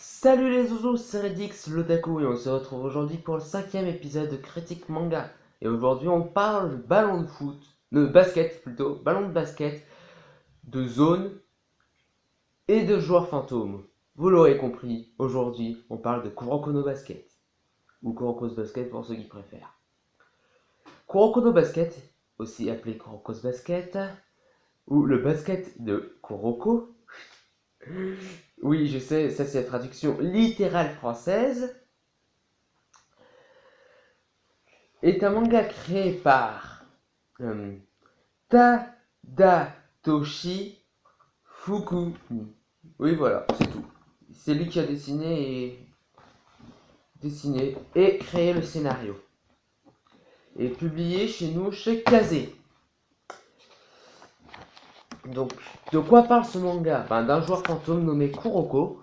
Salut les zouzous, c'est Redix l'Otaku et on se retrouve aujourd'hui pour le 5e épisode de Critique Manga. Et aujourd'hui on parle de ballon de foot, de basket plutôt, ballon de basket, de zone et de joueurs fantômes. Vous l'aurez compris, aujourd'hui on parle de Kuroko no Basket, ou Kuroko's Basket pour ceux qui préfèrent. Kuroko no Basket, aussi appelé Kuroko's Basket, ou le basket de Kuroko. Oui, je sais, ça c'est la traduction littérale française. Est un manga créé par Tadatoshi Fukumi. Oui, voilà, c'est tout. C'est lui qui a dessiné et créé le scénario. Et publié chez nous, chez Kazé. Donc, de quoi parle ce manga? D'un joueur fantôme nommé Kuroko,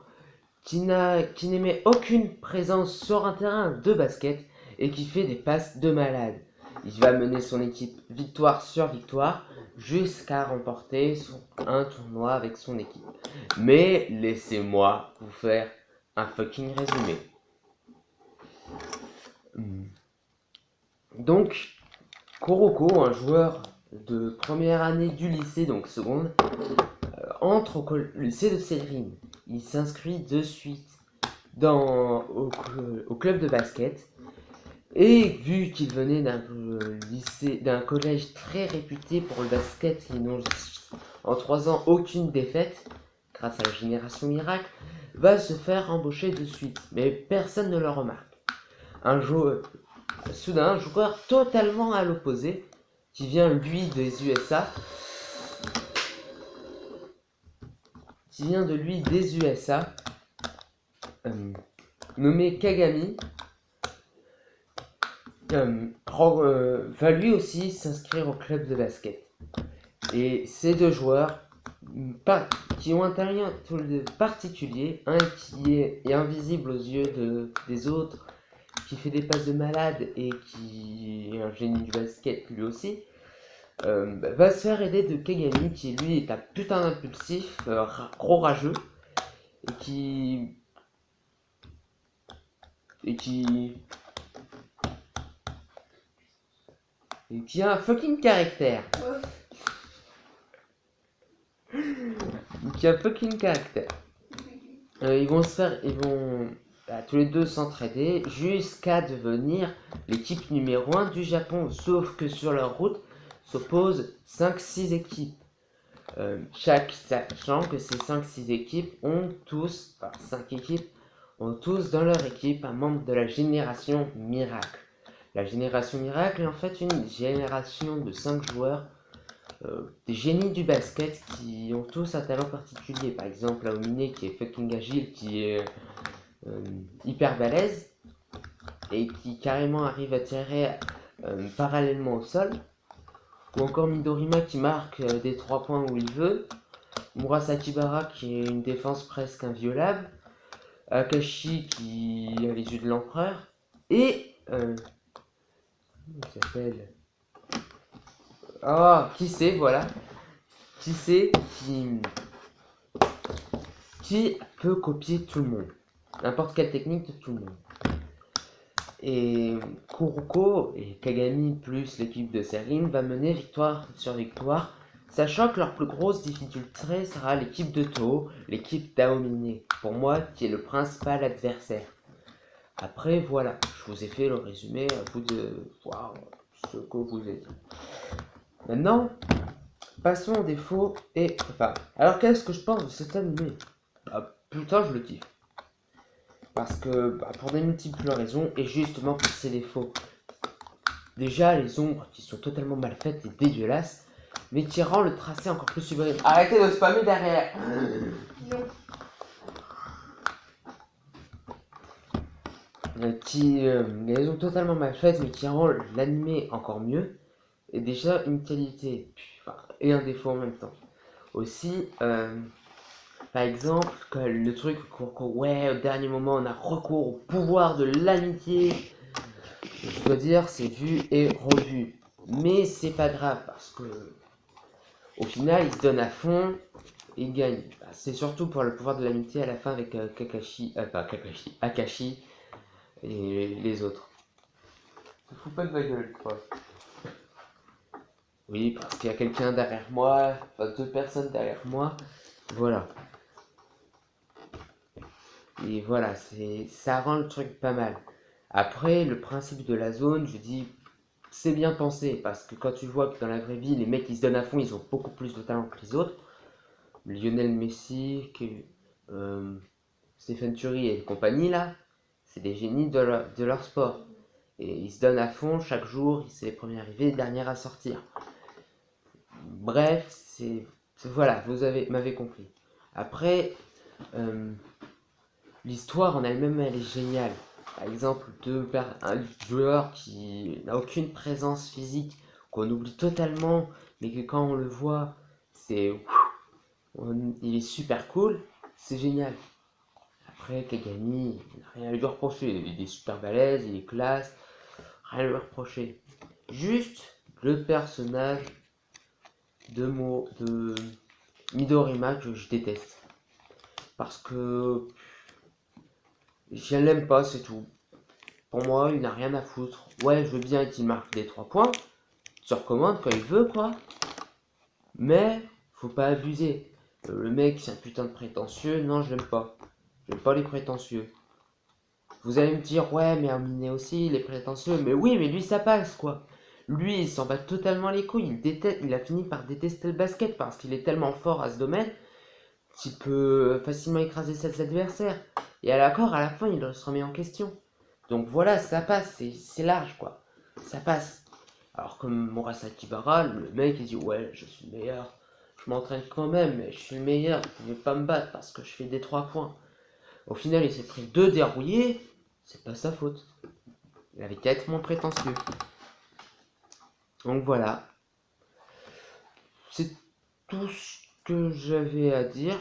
qui n'émet aucune présence sur un terrain de basket et qui fait des passes de malade. Il va mener son équipe victoire sur victoire jusqu'à remporter un tournoi avec son équipe. Mais laissez-moi vous faire un fucking résumé. Donc, Kuroko, un joueur de première année du lycée, donc seconde, entre au lycée de Seirin. Il s'inscrit de suite au club de basket. Et vu qu'il venait d'un collège très réputé pour le basket, qui n'ont en 3 ans aucune défaite, grâce à la génération miracle, va se faire embaucher de suite. Mais personne ne le remarque. Soudain, un joueur totalement à l'opposé, qui vient lui des USA, nommé Kagami, va lui aussi s'inscrire au club de basket. Et ces deux joueurs qui ont un talent particulier, un qui est invisible aux yeux des autres, qui fait des passes de malade et qui est un génie du basket lui aussi, va se faire aider de Kagami qui lui est un putain d'impulsif, gros rageux, et qui a un fucking caractère. Ils vont tous les deux s'entraider jusqu'à devenir l'équipe numéro 1 du Japon. Sauf que sur leur route s'opposent 5-6 équipes. Sachant que ces 5-6 équipes ont tous, 5 équipes, ont tous dans leur équipe un membre de la génération miracle. La génération miracle est en fait une génération de 5 joueurs, des génies du basket qui ont tous un talent particulier. Par exemple, Aomine qui est fucking agile, qui est hyper balèze et qui carrément arrive à tirer parallèlement au sol. Ou encore Midorima qui marque des 3 points où il veut. Murasakibara qui est une défense presque inviolable. Akashi qui a les yeux de l'empereur. Et comment il s'appelle? Qui c'est, voilà. Qui peut copier tout le monde. N'importe quelle technique de tout le monde. Et Kuroko et Kagami plus l'équipe de Seirin va mener victoire sur victoire, sachant que leur plus grosse difficulté sera l'équipe de Toho, l'équipe d'Aomine, pour moi qui est le principal adversaire. Après voilà, je vous ai fait le résumé à bout de ce que vous ai dit. Maintenant, passons aux défauts et alors qu'est-ce que je pense de cet animé? Putain, je le kiffe. Parce que, pour des multiples raisons, et justement pour ses défauts. Déjà, les ombres qui sont totalement mal faites et dégueulasses, mais qui rend le tracé encore plus sublime. Arrêtez de spammer derrière. Les ont totalement mal faites, mais qui rend l'animé encore mieux. Et déjà, une qualité, et un défaut en même temps. Aussi, par exemple, le truc au dernier moment, on a recours au pouvoir de l'amitié. Je dois dire, c'est vu et revu. Mais c'est pas grave, parce que au final, il se donne à fond. il gagne. Bah, c'est surtout pour le pouvoir de l'amitié à la fin avec Akashi et les autres. Je fous pas de ma gueule, quoi. Oui, parce qu'il y a quelqu'un derrière moi, enfin 2 personnes derrière moi. Voilà. Et voilà, ça rend le truc pas mal. Après, le principe de la zone, je dis, c'est bien pensé, parce que quand tu vois que dans la vraie vie, les mecs qui se donnent à fond, ils ont beaucoup plus de talent que les autres. Lionel Messi, Stephen Curry et compagnie, là, c'est des génies de leur sport. Et ils se donnent à fond chaque jour, c'est les premiers arrivés, les derniers à sortir. Bref, voilà, m'avez compris. Après, l'histoire en elle-même, elle est géniale. Par exemple, un joueur qui n'a aucune présence physique, qu'on oublie totalement, mais que quand on le voit, il est super cool, c'est génial. Après, Kagami, il n'a rien à lui reprocher. Il est super balèze, il est classe, rien à lui reprocher. Juste le personnage de Midorima que je déteste. Parce que je l'aime pas, c'est tout. Pour moi, il n'a rien à foutre. Ouais, je veux bien qu'il marque des 3 points sur commande quand il veut, quoi. Mais, faut pas abuser. Le mec, c'est un putain de prétentieux. Non, je l'aime pas. J'aime pas les prétentieux. Vous allez me dire, ouais, mais Aminé aussi, il est prétentieux. Mais oui, mais lui, ça passe, quoi. Lui, il s'en bat totalement les couilles. Il a fini par détester le basket parce qu'il est tellement fort à ce domaine qu'il peut facilement écraser ses adversaires. Et à la fin, il se remet en question. Donc voilà, ça passe, c'est large, quoi. Ça passe. Alors comme Murasaki Bara, le mec, il dit, ouais, je suis le meilleur. Je m'entraîne quand même, mais je suis le meilleur. Vous pouvez pas me battre parce que je fais des 3 points. Au final, il s'est pris 2 dérouillés. C'est pas sa faute. Il avait qu'à être moins prétentieux. Donc voilà. C'est tout ce que j'avais à dire.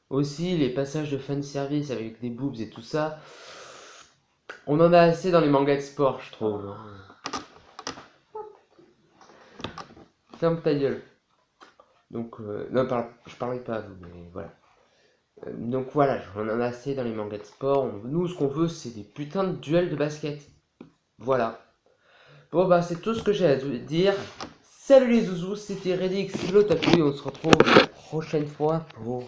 Aussi, les passages de fanservice avec des boobs et tout ça. On en a assez dans les mangas de sport, je trouve. Ferme ta gueule. Donc, non, je parlais pas à vous, mais voilà. Donc voilà, on en a assez dans les mangas de sport. Nous, ce qu'on veut, c'est des putains de duels de basket. Voilà. Bon, bah, c'est tout ce que j'ai à dire. Salut les zouzous, c'était Redix, l'Otaku, et on se retrouve la prochaine fois pour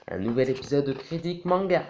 un nouvel épisode de Critique Manga.